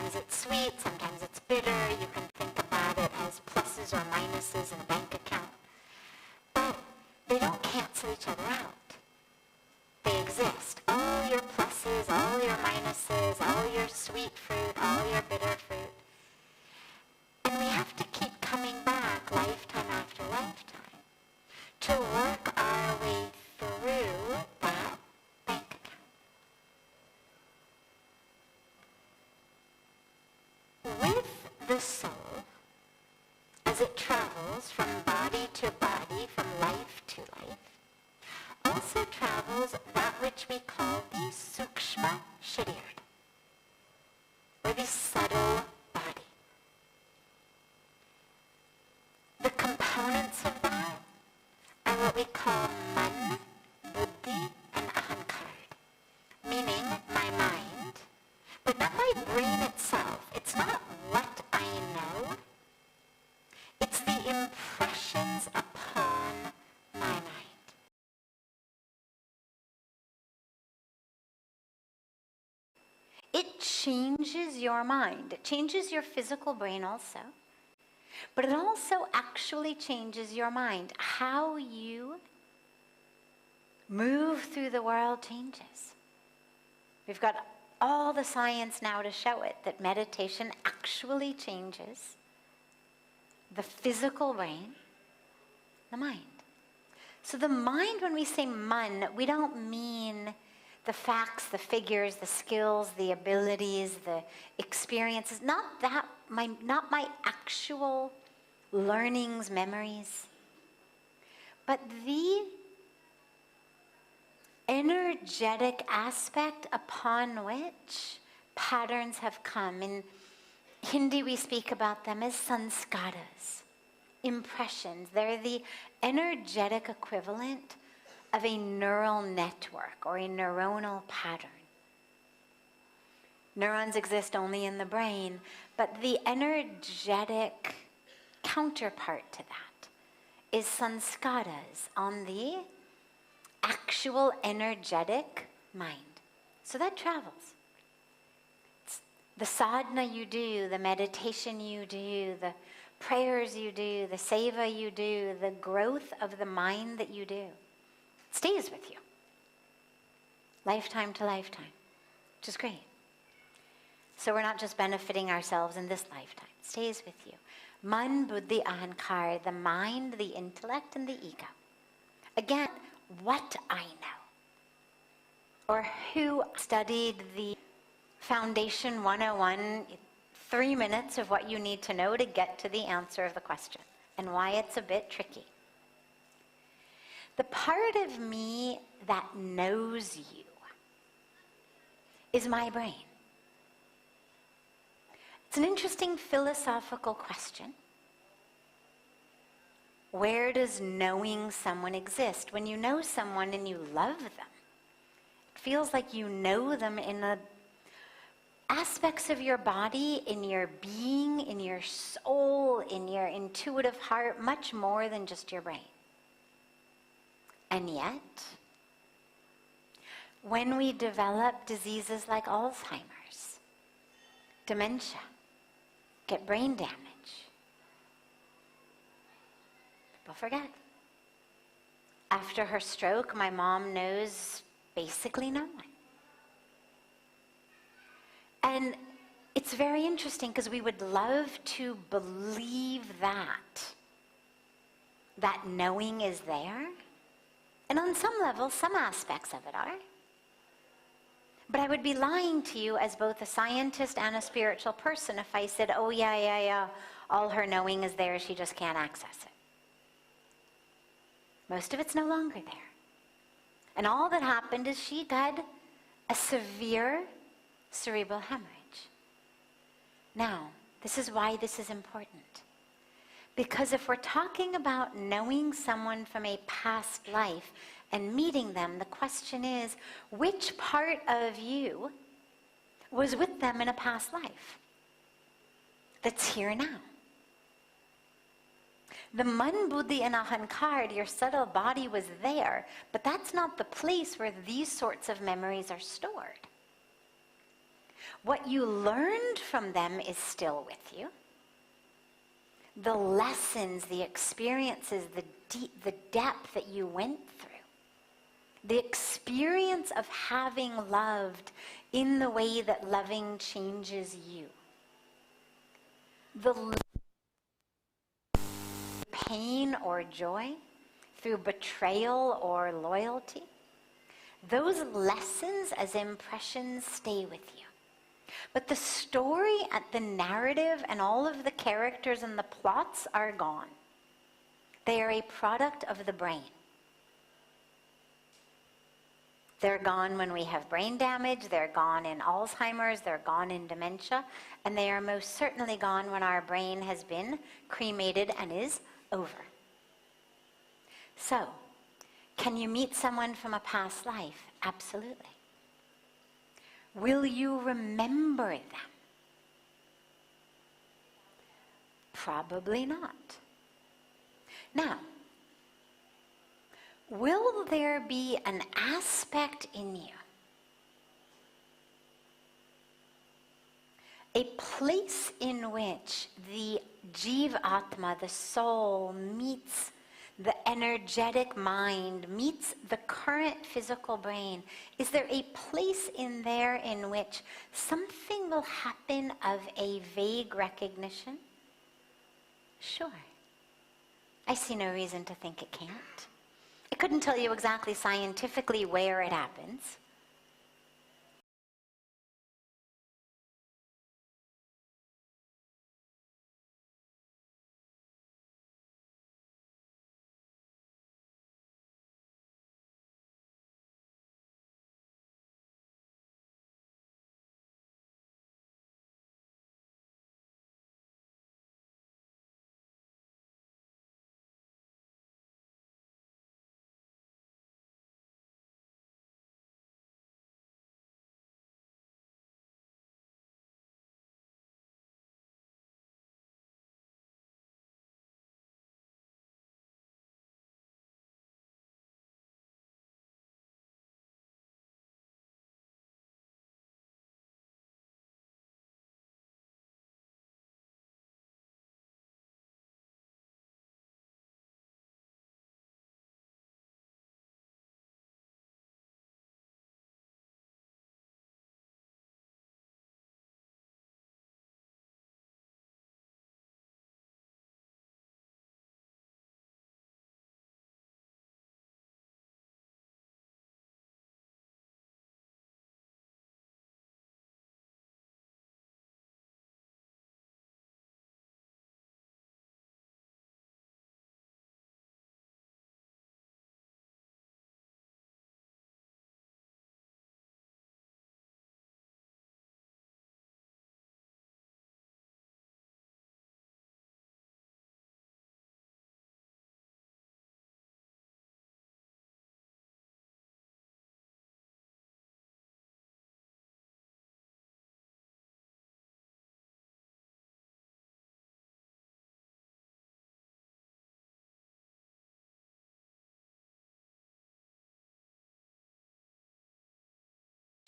Sometimes it's sweet, sometimes it's bitter. You can think about it as pluses or minuses in a bank account. But they don't cancel each other out. They exist. All your pluses, all your minuses, all your sweet fruit, all your bitter fruit. And we have to keep coming back lifetime after lifetime to work our way through that bank account. With the soul, as it travels from body to body, from life to life, also travels that which we call the sukshma sharir, or the subtle body. The components of that are what we call man, buddhi, and ahankar, meaning my mind, but not my brain itself. It's not what I know. It's the impressions upon my mind. It changes your mind. It changes your physical brain also. But it also actually changes your mind. How you move through the world changes. We've got all the science now to show it, that meditation actually changes the physical brain, the mind. So the mind, when we say man, we don't mean the facts, the figures, the skills, the abilities, the experiences, not my actual learnings, memories, but the energetic aspect upon which patterns have come. In Hindi, we speak about them as sanskaras, impressions. They're the energetic equivalent of a neural network or a neuronal pattern. Neurons exist only in the brain, but the energetic counterpart to that is sanskaras on the actual energetic mind. So that travels. It's the sadhana you do, the meditation you do, the prayers you do, the seva you do, the growth of the mind that you do, stays with you, lifetime to lifetime, which is great. So we're not just benefiting ourselves in this lifetime. It stays with you. Man, buddhi, ahankar, the mind, the intellect, and the ego. Again, what I know. Or who studied the Foundation 101, 3 minutes of what you need to know to get to the answer of the question, and why it's a bit tricky. The part of me that knows you is my brain. It's an interesting philosophical question. Where does knowing someone exist? When you know someone and you love them, it feels like you know them in the aspects of your body, in your being, in your soul, in your intuitive heart, much more than just your brain. And yet, when we develop diseases like Alzheimer's, dementia, get brain damage, people forget. After her stroke, my mom knows basically no one. And it's very interesting because we would love to believe that knowing is there. And on some level, some aspects of it are. But I would be lying to you as both a scientist and a spiritual person if I said, oh yeah, all her knowing is there, she just can't access it. Most of it's no longer there. And all that happened is she got a severe cerebral hemorrhage. Now, this is why this is important. Because if we're talking about knowing someone from a past life and meeting them, the question is, which part of you was with them in a past life that's here now? The man, buddhi, and ahankar, your subtle body, was there, but that's not the place where these sorts of memories are stored. What you learned from them is still with you. The lessons, the experiences, the depth that you went through, the experience of having loved in the way that loving changes you, the pain or joy through betrayal or loyalty, those lessons as impressions stay with you. But the story and the narrative and all of the characters and the plots are gone. They are a product of the brain. They're gone when we have brain damage, they're gone in Alzheimer's, they're gone in dementia, and they are most certainly gone when our brain has been cremated and is over. So, can you meet someone from a past life? Absolutely. Will you remember them? Probably not. Now, will there be an aspect in you, a place in which the Jivatma, the soul, meets the energetic mind, meets the current physical brain? Is there a place in there in which something will happen of a vague recognition? Sure. I see no reason to think it can't. I couldn't tell you exactly scientifically where it happens.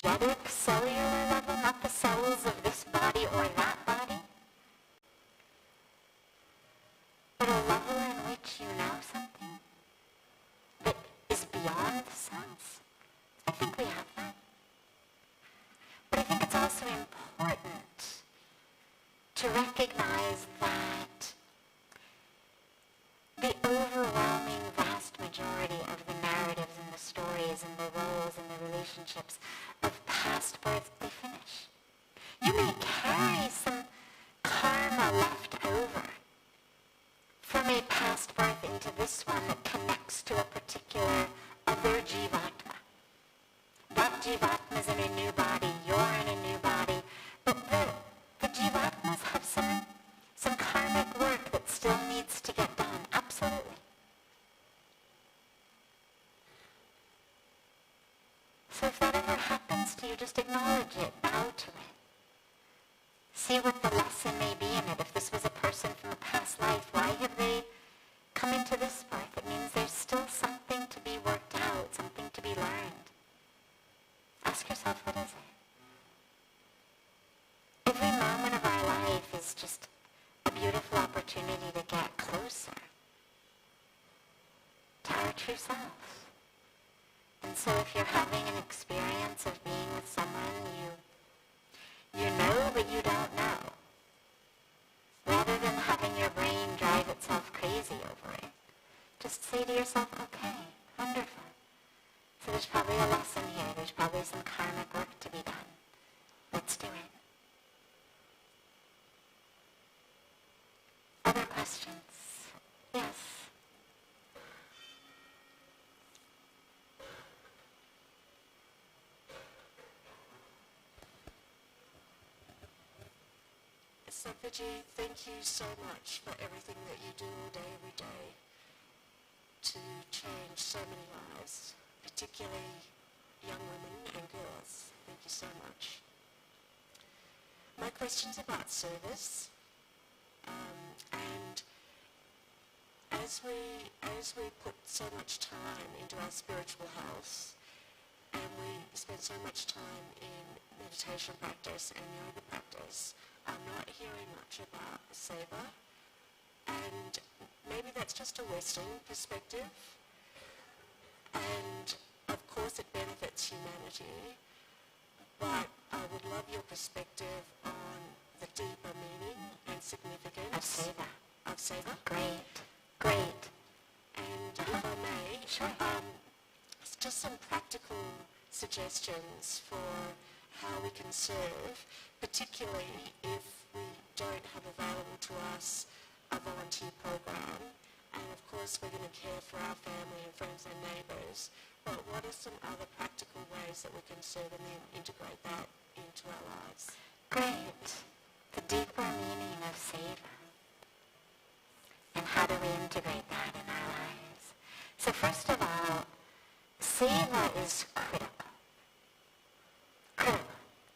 Energetic cellular level, not the cells of this body or that body, but a level in which you know something that is beyond the sense. I think we have that. But I think it's also important to recognize that the overwhelming vast majority of the narratives and the stories and the roles and the relationships of past births, they finish. You may carry some karma left over from a past birth into this one that connects to a particular other jivatma. That jivatma is in a new body, you're in a new body, but the jivatmas have some karmic work that still needs to get done. Absolutely. So if that ever happens to you, just acknowledge it, bow to it. See what the lesson may be in it. If this was a person from a past life, why have they come into this birth? It means there's still something to be worked out, something to be learned. Ask yourself, what is it? true self. And so if you're having an experience of being with someone you know but you don't know, rather than having your brain drive itself crazy over it, just say to yourself, okay, wonderful. So there's probably a lesson here. There's probably some karmic work to be done. Let's do it. Other questions? Yes. Sadhviji, thank you so much for everything that you do all day, every day, to change so many lives, particularly young women and girls. Thank you so much. My question's about service, and as we put so much time into our spiritual health, and we spend so much time in meditation practice and yoga practice, I'm not hearing much about seva, and maybe that's just a Western perspective, and of course it benefits humanity, but I would love your perspective on the deeper meaning and significance of seva. Great. And if I may, sure. Just some practical suggestions for how we can serve, particularly if we don't have available to us a volunteer program. And of course we're going to care for our family and friends and neighbours, but what are some other practical ways that we can serve and then integrate that into our lives? Great. The deeper meaning of seva. And how do we integrate that in our lives? So first of all, seva is critical.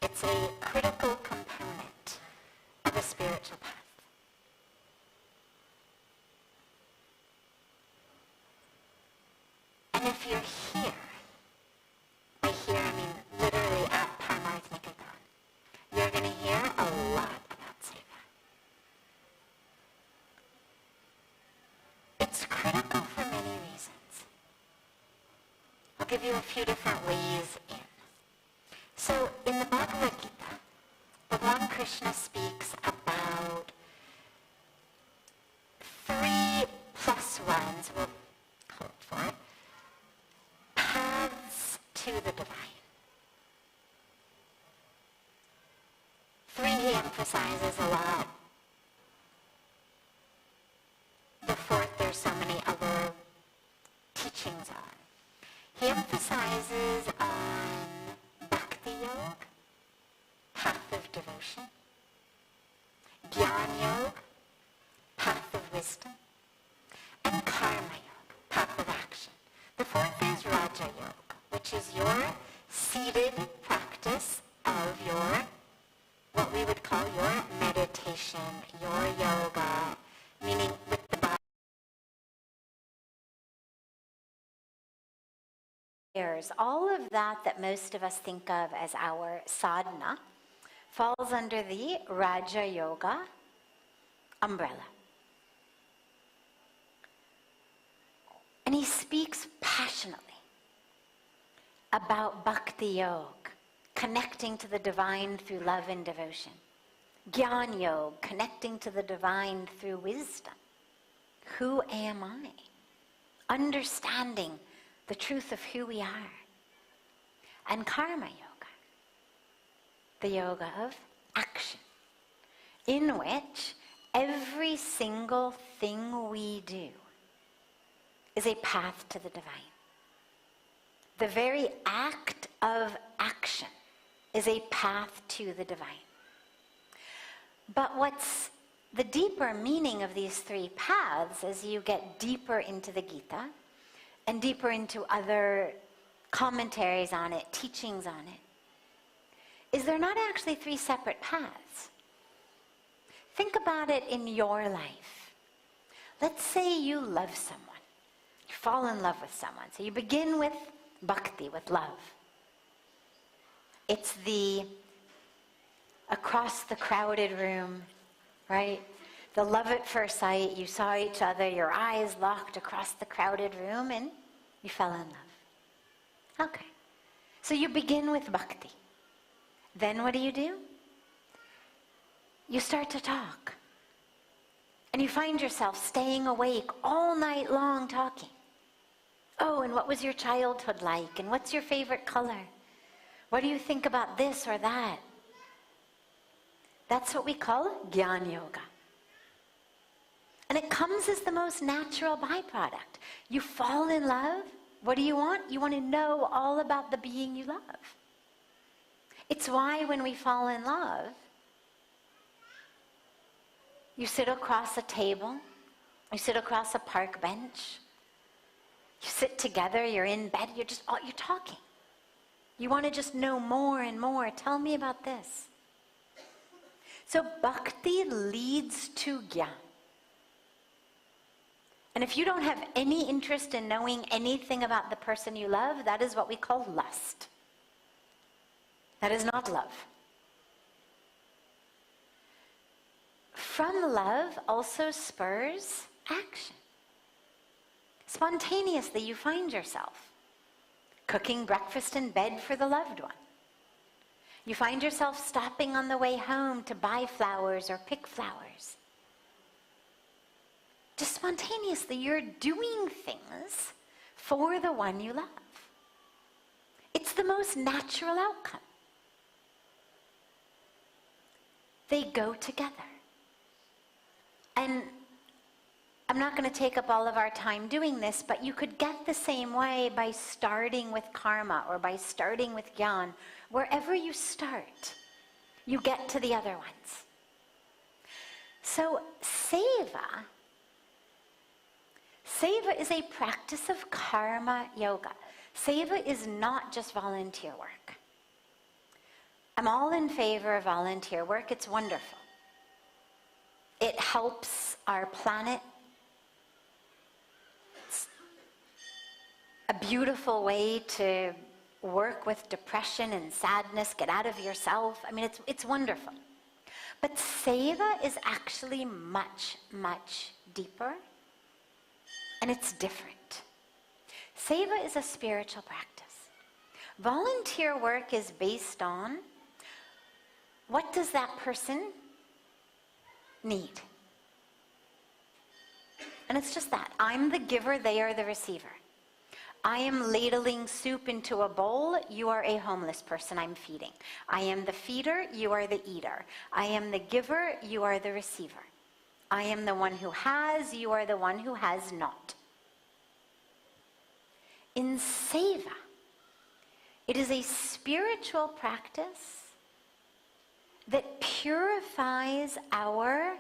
It's a critical component of a spiritual path. And if you're here, by here I mean literally at Parmarth Niketan, you're going to hear a lot about seva. It's critical for many reasons. I'll give you a few different ways in. So in the Bhagavad Gita, Bhagavan Krishna speaks about 3 plus 1s, we'll hold for it, paths to the divine. 3 he emphasizes a lot. The 4th there's so many other teachings on. He emphasizes on Bhakti Yoga, path of devotion, Jnana Yoga, path of wisdom, and Karma Yoga, path of action. The 4th is Raja Yoga, which is your seated practice of your, what we would call your meditation, your yoga, meaning with the body. All of that most of us think of as our sadhana falls under the Raja Yoga umbrella. And he speaks passionately about Bhakti Yoga, connecting to the divine through love and devotion. Jnana Yoga, connecting to the divine through wisdom. Who am I? Understanding the truth of who we are. And Karma Yoga, the yoga of action, in which every single thing we do is a path to the divine. The very act of action is a path to the divine. But what's the deeper meaning of these 3 paths as you get deeper into the Gita and deeper into other commentaries on it, teachings on it, is they're not actually 3 separate paths. Think about it in your life. Let's say you love someone. You fall in love with someone. So you begin with bhakti, with love. It's the across the crowded room, right? The love at first sight, you saw each other, your eyes locked across the crowded room, and You fell in love. Okay. So you begin with bhakti. Then what do? You start to talk. And you find yourself staying awake all night long talking. Oh, and what was your childhood like? And what's your favorite color? What do you think about this or that? That's what we call Jnana Yoga. And it comes as the most natural byproduct. You fall in love. What do you want? You want to know all about the being you love. It's why when we fall in love, you sit across a table, you sit across a park bench, you sit together, you're in bed, you're talking. You want to just know more and more. Tell me about this. So bhakti leads to jnana. And if you don't have any interest in knowing anything about the person you love, that is what we call lust. That is not love. From love also spurs action. Spontaneously you find yourself cooking breakfast in bed for the loved one. You find yourself stopping on the way home to buy flowers or pick flowers. Just spontaneously, you're doing things for the one you love. It's the most natural outcome. They go together. And I'm not going to take up all of our time doing this, but you could get the same way by starting with karma or by starting with jnana. Wherever you start, you get to the other ones. So seva is a practice of karma yoga. Seva is not just volunteer work. I'm all in favor of volunteer work. It's wonderful. It helps our planet. It's a beautiful way to work with depression and sadness, get out of yourself. I mean, it's wonderful. But seva is actually much, much deeper, and it's different. Seva is a spiritual practice. Volunteer work is based on what does that person need? And it's just that. I'm the giver, they are the receiver. I am ladling soup into a bowl, you are a homeless person I'm feeding. I am the feeder, you are the eater. I am the giver, you are the receiver. I am the one who has, you are the one who has not. In seva, it is a spiritual practice that purifies our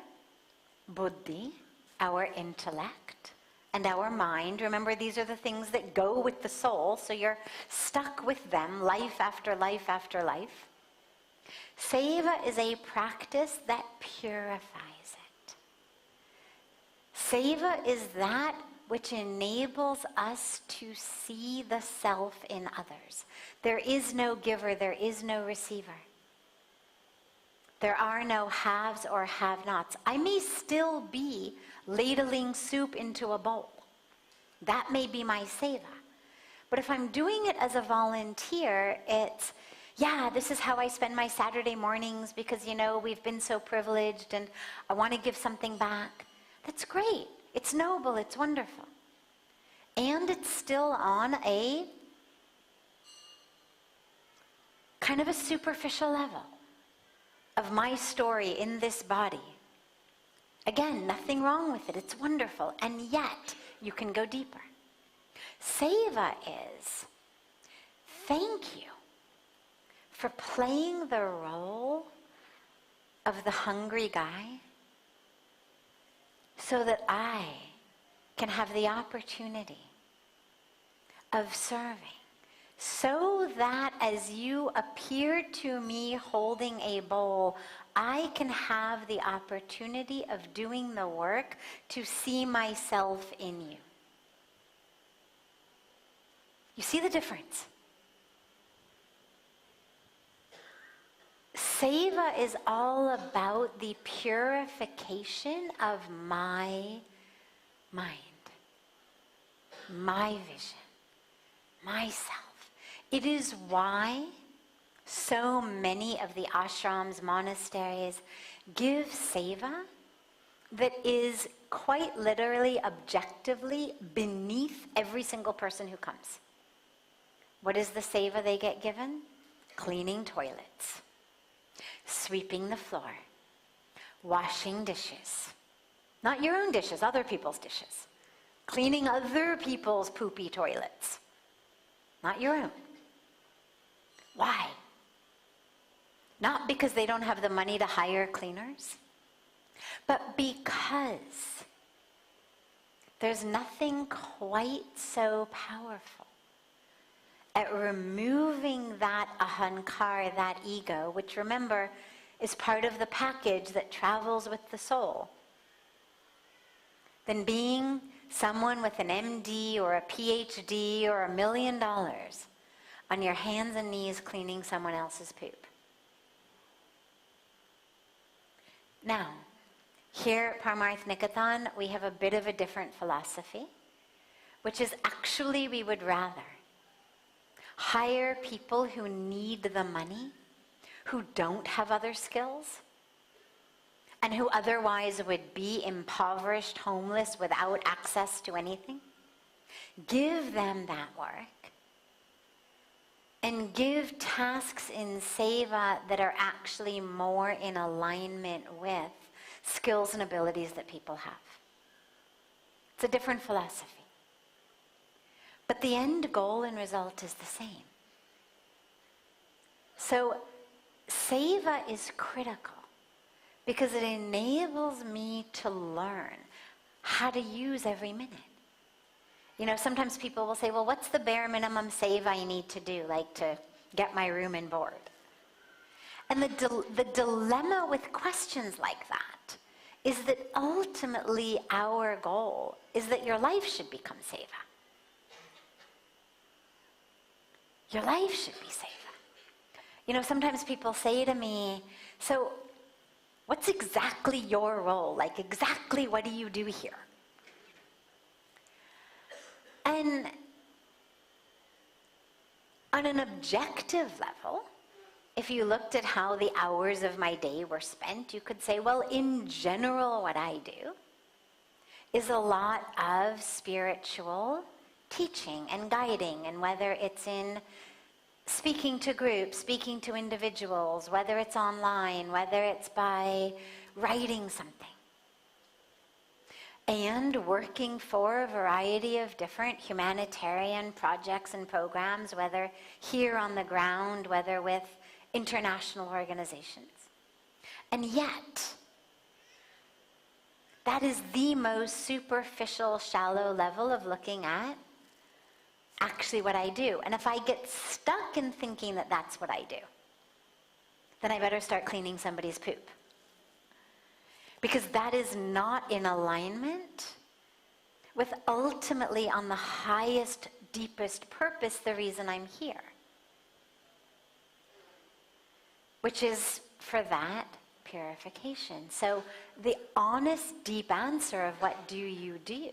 buddhi, our intellect, and our mind. Remember, these are the things that go with the soul, so you're stuck with them life after life after life. Seva is a practice that purifies it. Seva is that which enables us to see the self in others. There is no giver, there is no receiver. There are no haves or have-nots. I may still be ladling soup into a bowl. That may be my seva. But if I'm doing it as a volunteer, it's, yeah, this is how I spend my Saturday mornings because, you know, we've been so privileged and I want to give something back. That's great. It's noble. It's wonderful. And it's still on a kind of a superficial level of my story in this body. Again, nothing wrong with it. It's wonderful. And yet, you can go deeper. Seva is, thank you for playing the role of the hungry guy so that I can have the opportunity of serving. So that as you appear to me holding a bowl, I can have the opportunity of doing the work to see myself in you. You see the difference? Seva is all about the purification of my mind, my vision, myself. It is why so many of the ashrams, monasteries, give seva that is quite literally, objectively, beneath every single person who comes. What is the seva they get given? Cleaning toilets, sweeping the floor, washing dishes. Not your own dishes, other people's dishes. Cleaning other people's poopy toilets. Not your own. Why? Not because they don't have the money to hire cleaners, but because there's nothing quite so powerful at removing that ahankar, that ego, which remember is part of the package that travels with the soul, than being someone with an MD or a PhD or $1 million on your hands and knees cleaning someone else's poop. Now, here at Parmarth Niketan, we have a bit of a different philosophy, which is actually we would rather hire people who need the money, who don't have other skills, and who otherwise would be impoverished, homeless, without access to anything. Give them that work, and give tasks in seva that are actually more in alignment with skills and abilities that people have. It's a different philosophy. But the end goal and result is the same. So seva is critical because it enables me to learn how to use every minute. You know, sometimes people will say, well, what's the bare minimum seva I need to do, like to get my room and board? And the dilemma with questions like that is that ultimately our goal is that your life should become seva. Your life should be seva. You know, sometimes people say to me, so what's exactly your role? Like, exactly what do you do here? And on an objective level, if you looked at how the hours of my day were spent, you could say, well, in general, what I do is a lot of spiritual teaching and guiding, and whether it's in speaking to groups, speaking to individuals, whether it's online, whether it's by writing something, and working for a variety of different humanitarian projects and programs, whether here on the ground, whether with international organizations. And yet, that is the most superficial, shallow level of looking at actually what I do. And if I get stuck in thinking that that's what I do, then I better start cleaning somebody's poop. Because that is not in alignment with ultimately, on the highest, deepest purpose, the reason I'm here. Which is for that purification. So the honest, deep answer of what do you do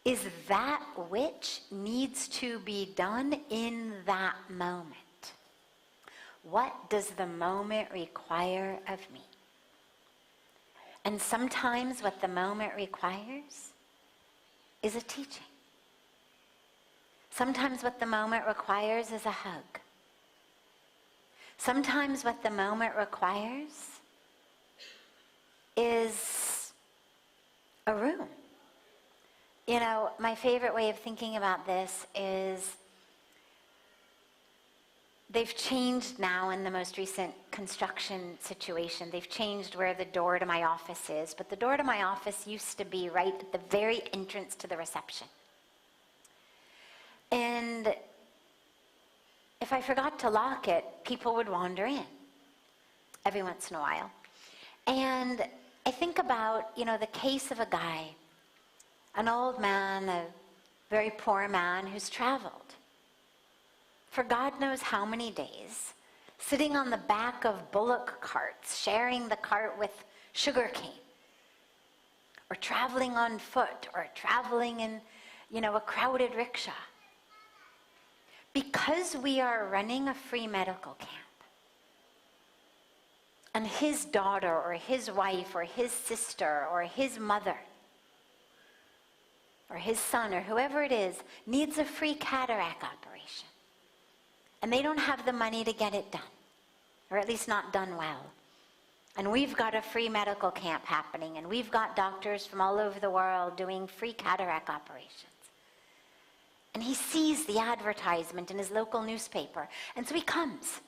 is that which needs to be done in that moment. What does the moment require of me? And sometimes what the moment requires is a teaching. Sometimes what the moment requires is a hug. Sometimes what the moment requires is a room. You know, my favorite way of thinking about this is they've changed now in the most recent construction situation. They've changed where the door to my office is, but the door to my office used to be right at the very entrance to the reception. And if I forgot to lock it, people would wander in every once in a while. And I think about, you know, the case of a guy, an old man, a very poor man who's traveled for God knows how many days, sitting on the back of bullock carts, sharing the cart with sugarcane, or traveling on foot, or traveling in, a crowded rickshaw. Because we are running a free medical camp, and his daughter or his wife or his sister or his mother or his son or whoever it is needs a free cataract operation, and they don't have the money to get it done, or at least not done well, and we've got a free medical camp happening, and we've got doctors from all over the world doing free cataract operations, and he sees the advertisement in his local newspaper, and so he comes.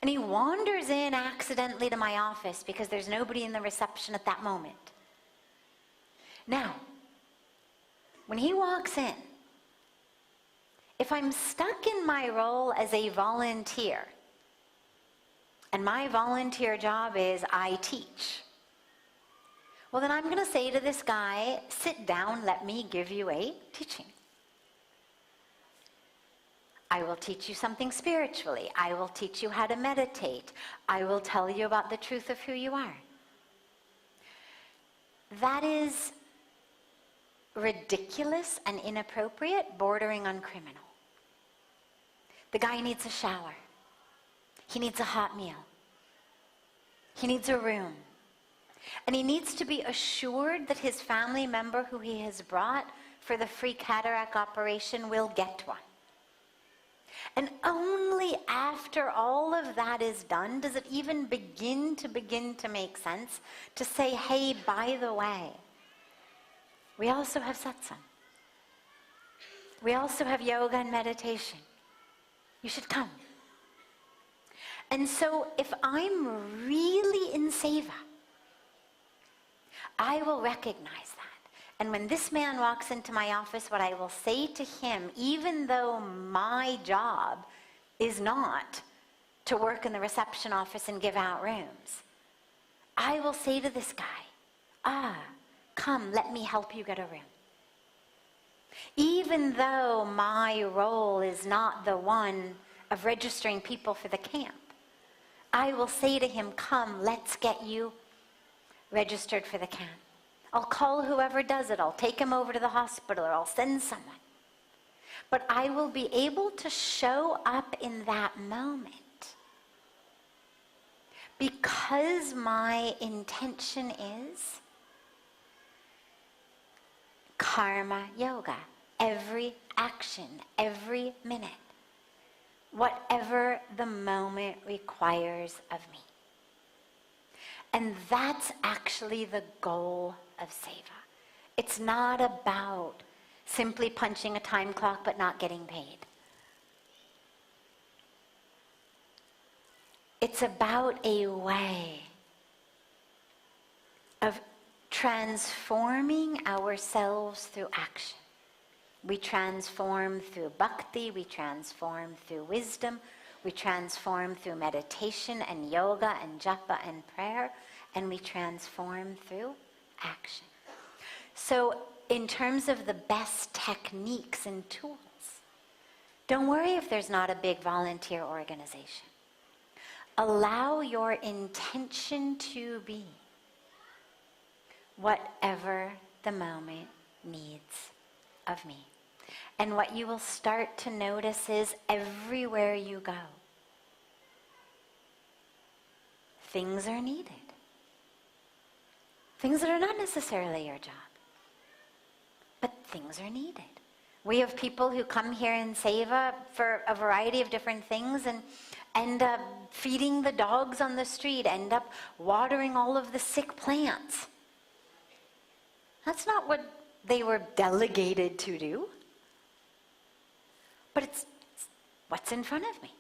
And he wanders in accidentally to my office because there's nobody in the reception at that moment. Now, when he walks in, if I'm stuck in my role as a volunteer, and my volunteer job is I teach, well, then I'm going to say to this guy, sit down, let me give you a teaching. I will teach you something spiritually. I will teach you how to meditate. I will tell you about the truth of who you are. That is ridiculous and inappropriate, bordering on criminal. The guy needs a shower. He needs a hot meal. He needs a room. And he needs to be assured that his family member who he has brought for the free cataract operation will get one. And only after all of that is done does it even begin to make sense to say, hey, by the way, we also have satsang. We also have yoga and meditation. You should come. And so if I'm really in seva, I will recognize that. And when this man walks into my office, what I will say to him, even though my job is not to work in the reception office and give out rooms, I will say to this guy, come, let me help you get a room. Even though my role is not the one of registering people for the camp, I will say to him, come, let's get you registered for the camp. I'll call whoever does it. I'll take him over to the hospital, or I'll send someone. But I will be able to show up in that moment because my intention is karma yoga. Every action, every minute, whatever the moment requires of me. And that's actually the goal of seva. It's not about simply punching a time clock but not getting paid. It's about a way of transforming ourselves through action. We transform through bhakti, we transform through wisdom, we transform through meditation and yoga and japa and prayer, and we transform through action. So in terms of the best techniques and tools, don't worry if there's not a big volunteer organization. Allow your intention to be whatever the moment needs of me. And what you will start to notice is everywhere you go, things are needed. Things that are not necessarily your job, but things are needed. We have people who come here in seva for a variety of different things and end up feeding the dogs on the street, end up watering all of the sick plants. That's not what they were delegated to do. But it's what's in front of me.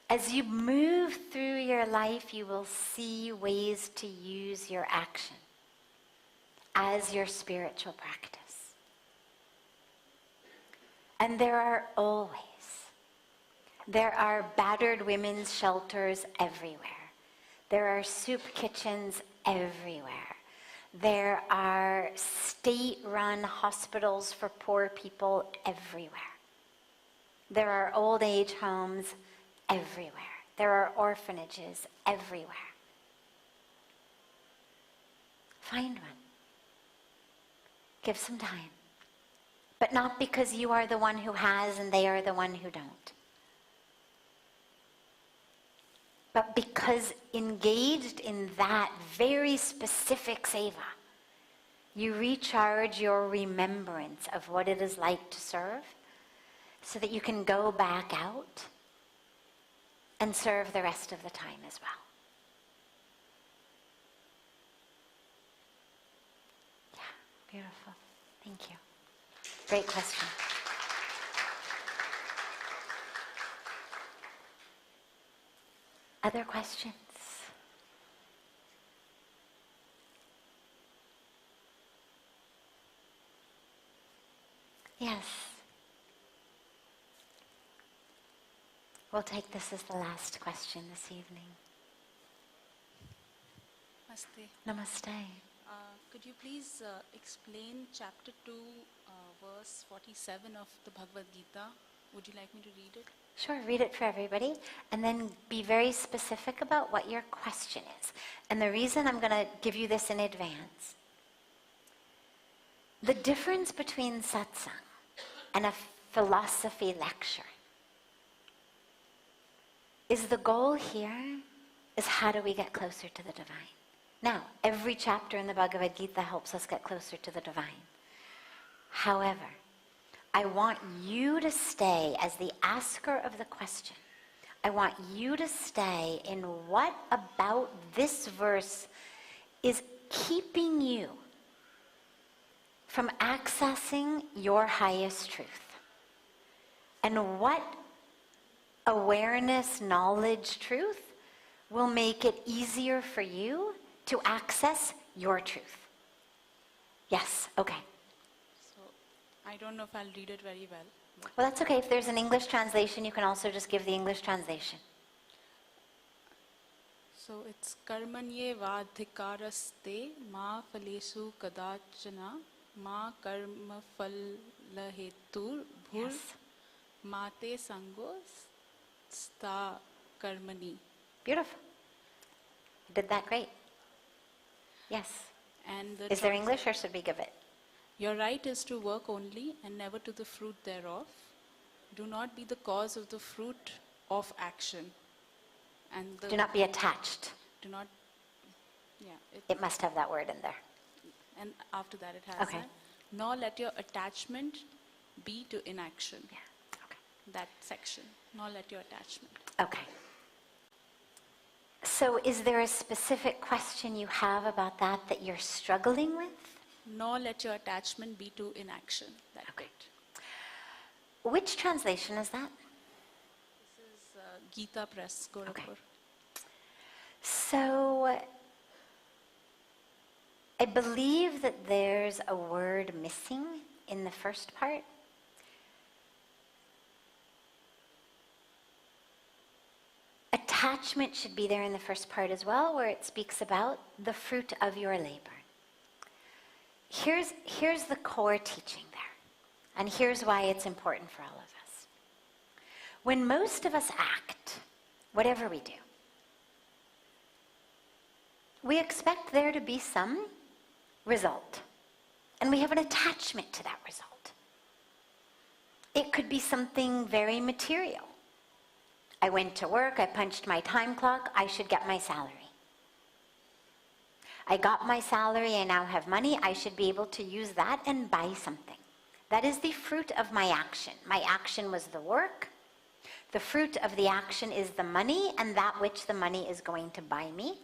As you move through your life, you will see ways to use your action as your spiritual practice. And there are battered women's shelters everywhere. There are soup kitchens everywhere. There are state-run hospitals for poor people everywhere. There are old age homes everywhere. There are orphanages everywhere. Find one. Give some time. But not because you are the one who has and they are the one who don't. But because engaged in that very specific seva, you recharge your remembrance of what it is like to serve so that you can go back out and serve the rest of the time as well. Yeah, beautiful. Thank you. Great question. Other questions? Yes. We'll take this as the last question this evening. Namaste. Namaste. Could you please explain chapter 2, verse 47 of the Bhagavad Gita? Would you like me to read it? Sure, read it for everybody, and then be very specific about what your question is. And the reason I'm going to give you this in advance, the difference between satsang and a philosophy lecture is the goal here is how do we get closer to the divine. Now, every chapter in the Bhagavad Gita helps us get closer to the divine. However, I want you to stay as the asker of the question. I want you to stay in what about this verse is keeping you from accessing your highest truth. And what awareness, knowledge, truth will make it easier for you to access your truth. Yes, okay. So, I don't know if I'll read it very well. Well, that's okay. If there's an English translation, you can also just give the English translation. So it's karmanye vadhikaraste ma phalesu kadachana ma karma phalahetur bhur Yes. mate sangos sta karmani. Beautiful. You did that great. Yes. And the Is there English or should we give it? Your right is to work only and never to the fruit thereof. Do not be the cause of the fruit of action. And Do not be attached. do not, yeah. It must have that word in there. And after that it has Okay. that. Nor let your attachment be to inaction. Yeah. Okay. That section. Nor let your attachment. Okay. So is there a specific question you have about that you're struggling with? Nor let your attachment be to inaction. That Okay. bit. Which translation is that? This is Gita Press, Gorakhpur. Okay. So I believe that there's a word missing in the first part. Attachment should be there in the first part as well, where it speaks about the fruit of your labor. Here's the core teaching there, and here's why it's important for all of us. When most of us act, whatever we do, we expect there to be some result, and we have an attachment to that result. It could be something very material. I went to work, I punched my time clock, I should get my salary. I got my salary, I now have money, I should be able to use that and buy something. That is the fruit of my action. My action was the work. The fruit of the action is the money and that which the money is going to buy me.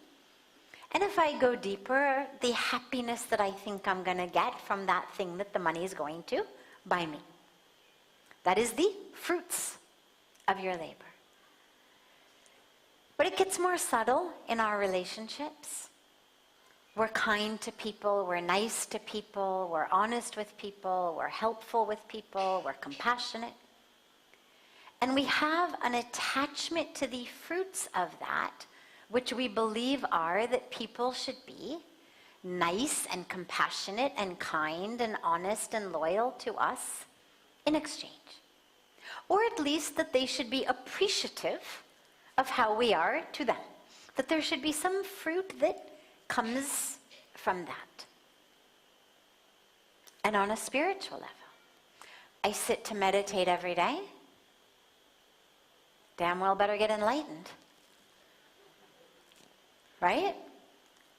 And if I go deeper, the happiness that I think I'm going to get from that thing that the money is going to buy me. That is the fruits of your labor. But it gets more subtle in our relationships. We're kind to people, we're nice to people, we're honest with people, we're helpful with people, we're compassionate. And we have an attachment to the fruits of that, which we believe are that people should be nice and compassionate and kind and honest and loyal to us in exchange. Or at least that they should be appreciative of how we are to them. That there should be some fruit that comes from that. And on a spiritual level, I sit to meditate every day. Damn well better get enlightened. Right?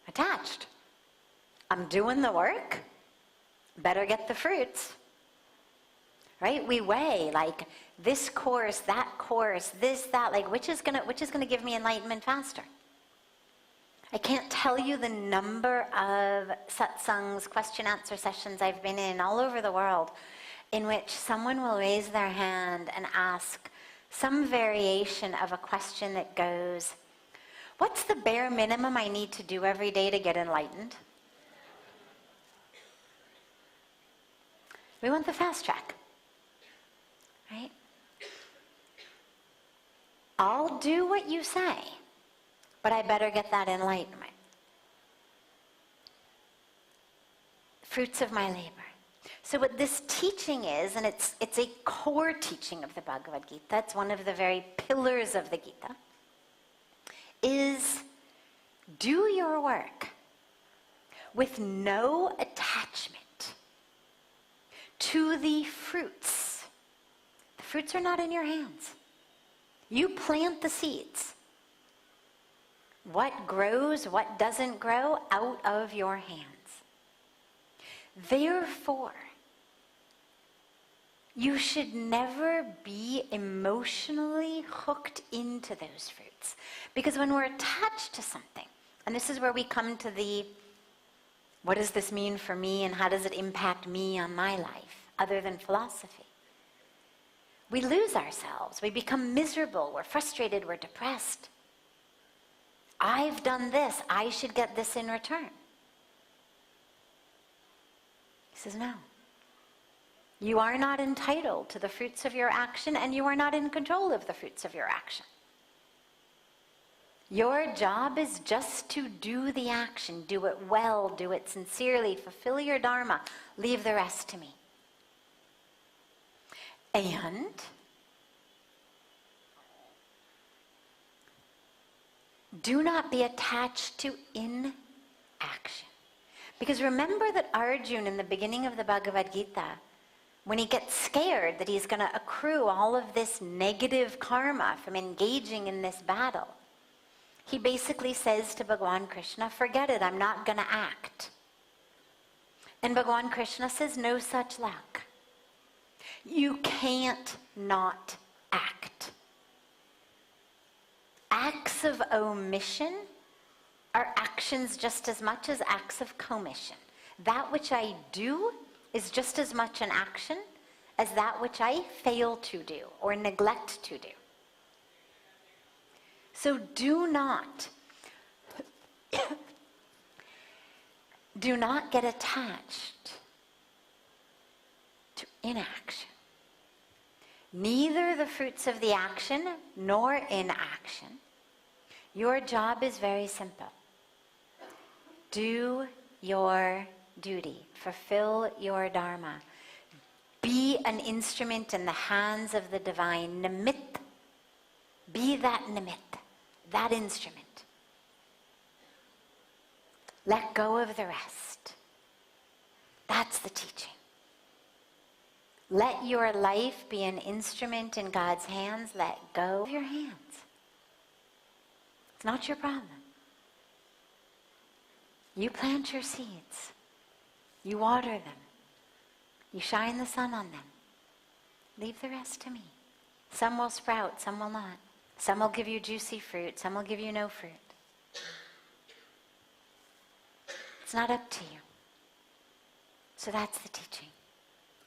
Attached. I'm doing the work. Better get the fruits. Right? We weigh like this course, this, that, like which is gonna give me enlightenment faster. I can't tell you the number of satsangs, question-answer sessions I've been in all over the world in which someone will raise their hand and ask some variation of a question that goes, what's the bare minimum I need to do every day to get enlightened? We want the fast track, right? I'll do what you say, but I better get that enlightenment. Fruits of my labor. So what this teaching is, and it's a core teaching of the Bhagavad Gita, it's one of the very pillars of the Gita, is do your work with no attachment to the fruits. The fruits are not in your hands. You plant the seeds. What grows, what doesn't grow, out of your hands. Therefore, you should never be emotionally hooked into those fruits. Because when we're attached to something, and this is where we come to the, what does this mean for me and how does it impact me on my life, other than philosophy? We lose ourselves. We become miserable. We're frustrated. We're depressed. I've done this. I should get this in return. He says, no. You are not entitled to the fruits of your action, and you are not in control of the fruits of your action. Your job is just to do the action. Do it well. Do it sincerely. Fulfill your dharma. Leave the rest to me. And do not be attached to inaction. Because remember that Arjuna, in the beginning of the Bhagavad Gita, when he gets scared that he's going to accrue all of this negative karma from engaging in this battle, he basically says to Bhagavan Krishna, forget it, I'm not going to act. And Bhagavan Krishna says, no such luck. You can't not act. Acts of omission are actions just as much as acts of commission. That which I do is just as much an action as that which I fail to do or neglect to do. So do not get attached to inaction. Neither the fruits of the action nor inaction. Your job is very simple. Do your duty. Fulfill your dharma. Be an instrument in the hands of the divine. Nimit. Be that nimit, that instrument. Let go of the rest. That's the teaching. Let your life be an instrument in God's hands. Let go of your hands. It's not your problem. You plant your seeds. You water them. You shine the sun on them. Leave the rest to me. Some will sprout, some will not. Some will give you juicy fruit, some will give you no fruit. It's not up to you. So that's the teaching.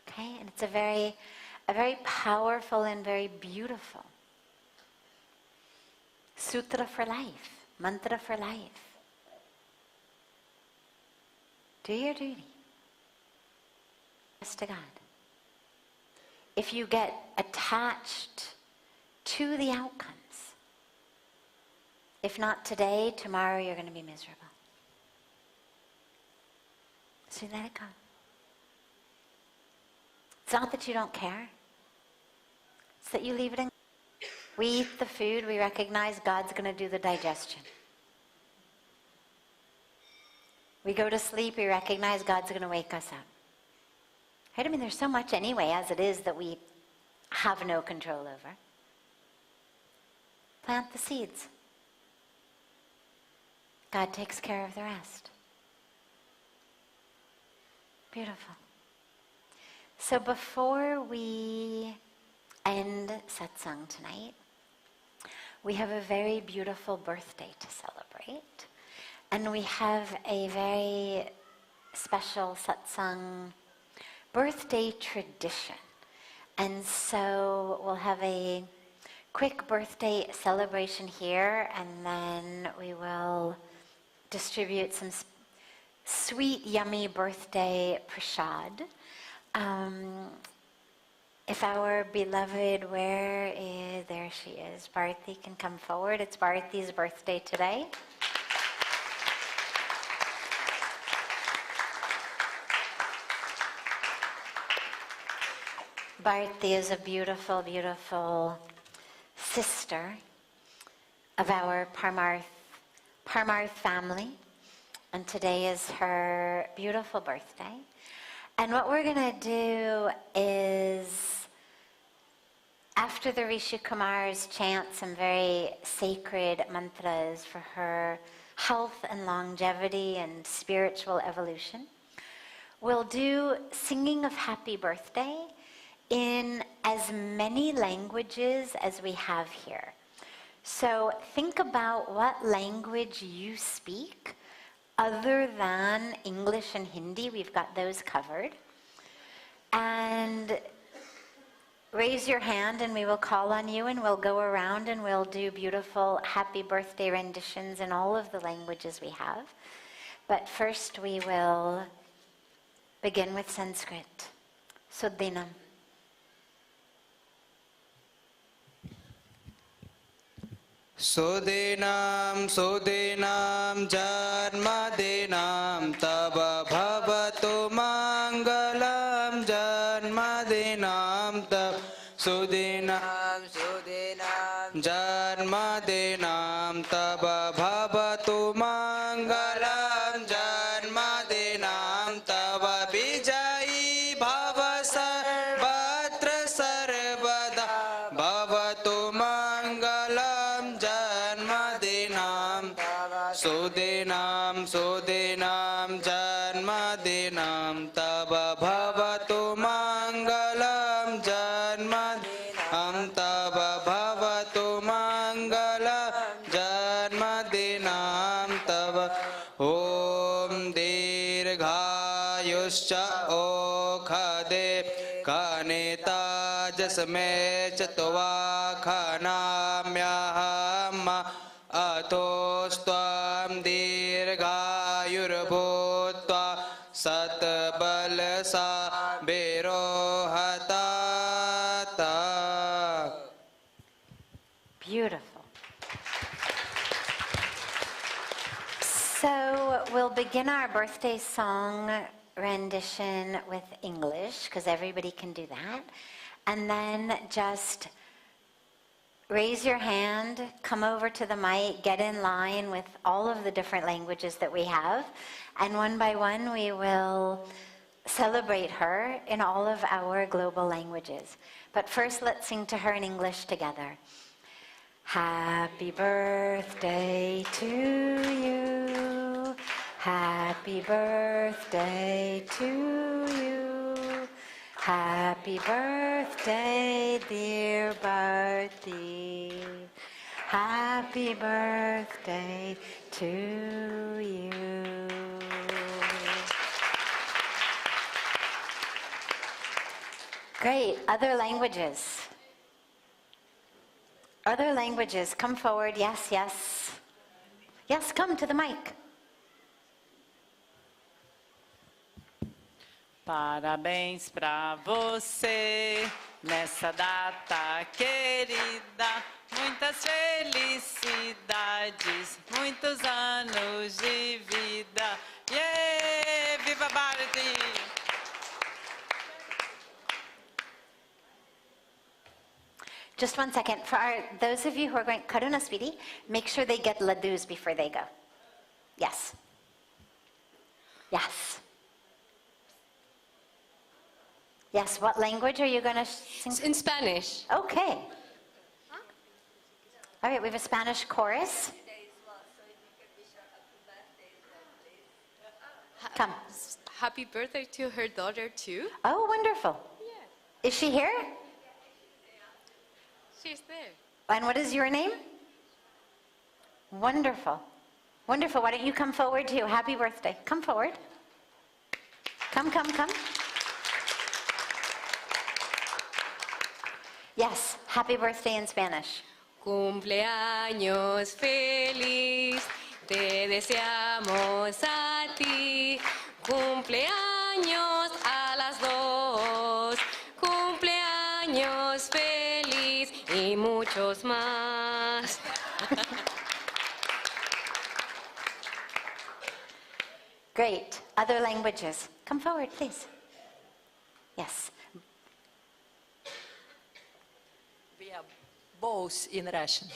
Okay? And it's a very powerful and very beautiful sutra for life, mantra for life. Do your duty. Rest to God. If you get attached to the outcomes, if not today, tomorrow you're going to be miserable. So let it go. It's not that you don't care. It's that you leave it in. We eat the food, we recognize God's going to do the digestion. We go to sleep, we recognize God's going to wake us up. Right? I mean, there's so much anyway as it is that we have no control over. Plant the seeds. God takes care of the rest. Beautiful. So before we end satsang tonight, we have a very beautiful birthday to celebrate. And we have a very special satsang birthday tradition. And so we'll have a quick birthday celebration here, and then we will distribute some sweet, yummy birthday prasad. If our beloved, there she is, Bharati can come forward. It's Bharati's birthday today. Bharati is a beautiful, beautiful sister of our Parmarth family, and today is her beautiful birthday. And what we're going to do is, after the Rishi Kumars chant some very sacred mantras for her health and longevity and spiritual evolution, we'll do singing of happy birthday in as many languages as we have here. So think about what language you speak other than English and Hindi. We've got those covered. And raise your hand and we will call on you, and we'll go around and we'll do beautiful happy birthday renditions in all of the languages we have. But first we will begin with Sanskrit. Suddinam. Sudinam, Sudinam, Janmadinam, Tava Bhavatu Mangalam, Janmadinam, Tava Sudinam, Sudinam, Janmadinam, Tava Bhavatu Mangalam, Janmadinam, Tava Vijai Bhava Sarvatra Sarvada, Bhavatu Mangalam, Janmadinam, Sudinam, Sudinam, Janmadinam, Tava Bhavatu Mangalam, Janmadinam, Tava Bhavatu Mangalam, Janmadinam, Tava Om Dirghayuscha Okhade Kanita Jasme Chatva Khanamyaham Atostvam Dirghayurbhutva Satbalasa Birohatata. Beautiful. So we'll begin our birthday song rendition with English, because everybody can do that. And then just raise your hand, come over to the mic, get in line with all of the different languages that we have. And one by one, we will celebrate her in all of our global languages. But first, let's sing to her in English together. Happy birthday to you. Happy birthday to you. Happy birthday, dear Bharti. Happy birthday to you. Great. Other languages. Other languages. Come forward. Yes, yes. Yes, come to the mic. Parabéns pra você nessa data querida, muitas felicidades, muitos anos de vida. Yeah! Viva Bharati! Just one second. For those of you who are going, Karuna Sweetie, make sure they get laddus before they go. Yes. Yes. Yes, what language are you going to sing? In Spanish. Okay. All right, we have a Spanish chorus. Come. Happy birthday to her daughter too. Oh, wonderful. Is she here? She's there. And what is your name? Wonderful. Wonderful. Why don't you come forward too? Happy birthday. Come forward. Come, come, come. Yes, happy birthday in Spanish. Cumpleaños feliz, te deseamos a ti. Cumpleaños a las dos. Cumpleaños feliz y muchos más. Great. Other languages. Come forward, please. Yes. We are both in Russian.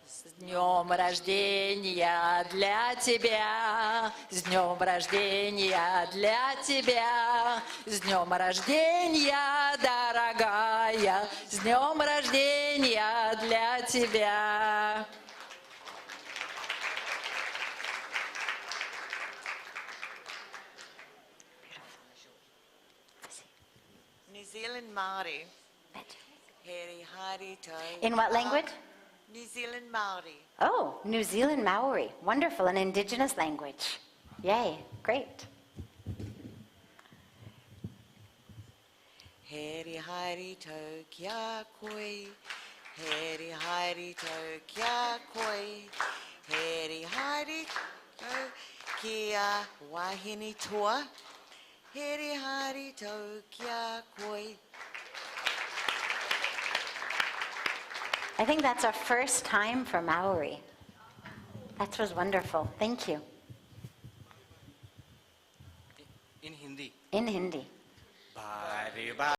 С днем рождения для тебя, с днем рождения для тебя, с днем рождения, дорогая, с днем рождения для тебя. New Zealand Māori. Heri hari tau. In what language? New Zealand Māori. Oh, New Zealand Maori. Wonderful, an indigenous language. Yay, great. Heri hari tau kia koe. Heri hari tau kia koe. Heri hari tau kia wahine toa. Heri hari tau kia koe. I think that's our first time for Maori. That was wonderful. Thank you. In Hindi. In Hindi. Parivar.